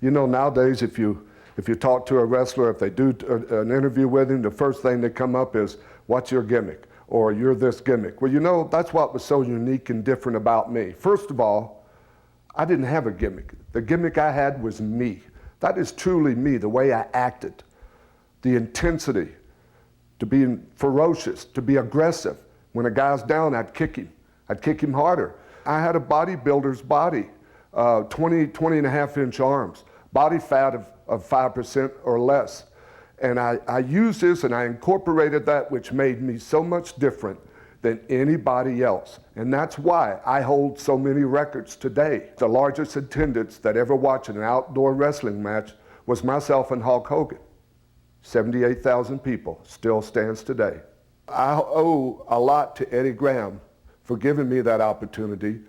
You know, nowadays, if you talk to a wrestler, if they do an interview with him, the first thing that come up is, what's your gimmick? Or you're this gimmick. Well, you know, that's what was so unique and different about me. First of all, I didn't have a gimmick. The gimmick I had was me. That is truly me, the way I acted, the intensity, to be ferocious, to be aggressive. When a guy's down, I'd kick him. I'd kick him harder. I had a bodybuilder's body, 20 and a half inch arms, body fat of 5% or less. And I used this and I incorporated that, which made me so much different than anybody else. And that's why I hold so many records today. The largest attendance that ever watched an outdoor wrestling match was myself and Hulk Hogan. 78,000 people, still stands today. I owe a lot to Eddie Graham for giving me that opportunity,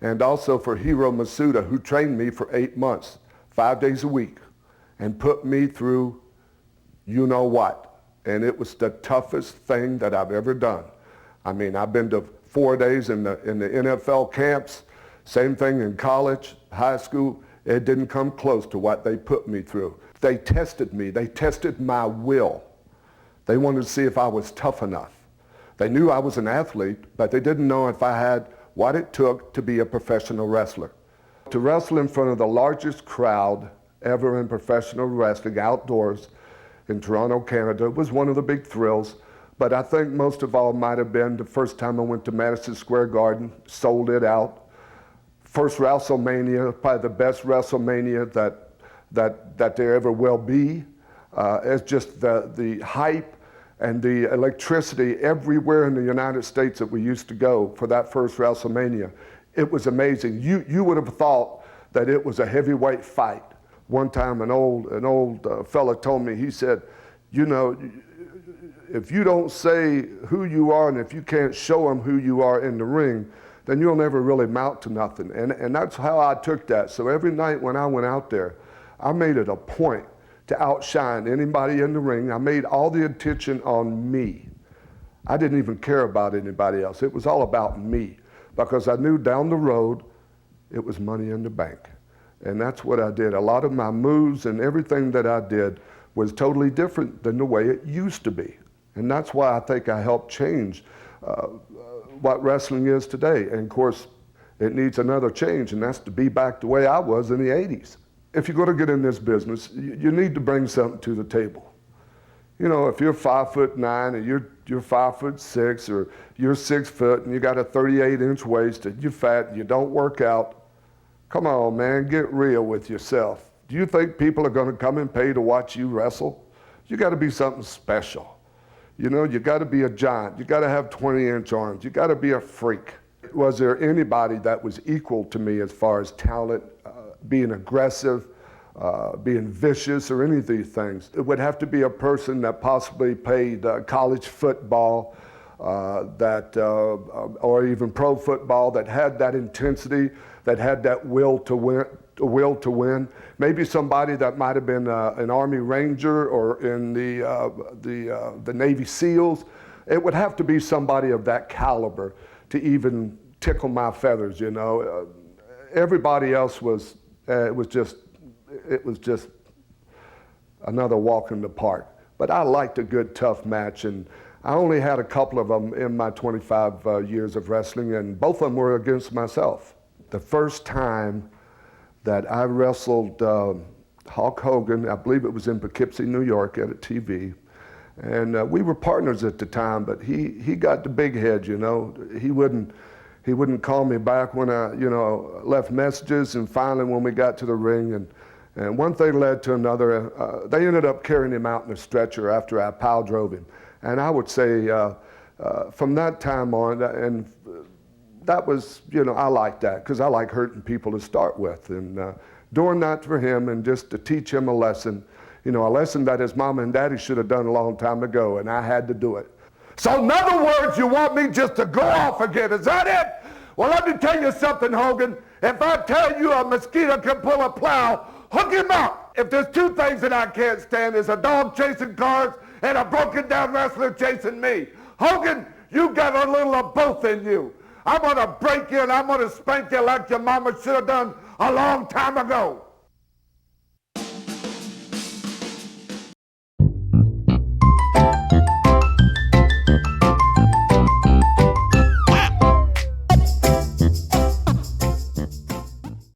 and also for Hiro Masuda, who trained me for 8 months, 5 days a week, and put me through you know what. And it was the toughest thing that I've ever done. I mean, I've been to 4 days in the NFL camps, same thing in college, high school. It didn't come close to what they put me through. They tested me. They tested my will. They wanted to see if I was tough enough. They knew I was an athlete, but they didn't know if I had what it took to be a professional wrestler. To wrestle in front of the largest crowd ever in professional wrestling outdoors in Toronto, Canada, was one of the big thrills. But I think most of all might have been the first time I went to Madison Square Garden, sold it out. First WrestleMania, probably the best WrestleMania that there ever will be. It's just the hype and the electricity everywhere in the United States that we used to go for that first WrestleMania. It was amazing. You would have thought that it was a heavyweight fight. One time an old fella told me, he said, you know, if you don't say who you are and if you can't show them who you are in the ring, then you'll never really mount to nothing. And that's how I took that. So every night when I went out there, I made it a point to outshine anybody in the ring. I made all the attention on me. I didn't even care about anybody else. It was all about me, because I knew down the road it was money in the bank. And that's what I did. A lot of my moves and everything that I did was totally different than the way it used to be. And that's why I think I helped change what wrestling is today. And of course, it needs another change, and that's to be back the way I was in the 80s. If you're going to get in this business, you need to bring something to the table. You know, if you're 5'9" and you're 5'6", or you're 6 foot and you got a 38-inch waist and you're fat and you don't work out, come on, man, get real with yourself. Do you think people are going to come and pay to watch you wrestle? You got to be something special. You know, you got to be a giant. You got to have 20-inch arms. You got to be a freak. Was there anybody that was equal to me as far as talent, being aggressive, being vicious, or any of these things? It would have to be a person that possibly played college football, or even pro football, that had that intensity, that had that will to win. Maybe somebody that might have been an Army Ranger or in the Navy SEALs. It would have to be somebody of that caliber to even tickle my feathers, you know. Everybody else was, it was just another walk in the park. But I liked a good, tough match, and I only had a couple of them in my 25 years of wrestling, and both of them were against myself. The first time that I wrestled Hulk Hogan, I believe it was in Poughkeepsie, New York, at a TV. And we were partners at the time, but he got the big head, you know. He wouldn't call me back when I, you know, left messages. And finally, when we got to the ring, and one thing led to another, they ended up carrying him out in a stretcher after I pile drove him. And I would say from that time on, and that was, you know, I like that, because I like hurting people to start with. And doing that for him, and just to teach him a lesson, you know, a lesson that his mama and daddy should have done a long time ago, and I had to do it. So in other words, you want me just to go off again, is that it? Well, let me tell you something, Hogan. If I tell you a mosquito can pull a plow, hook him up. If there's two things that I can't stand, is a dog chasing cars and a broken down wrestler chasing me. Hogan, you got a little of both in you. I'm gonna break you and I'm gonna spank you like your mama should have done a long time ago.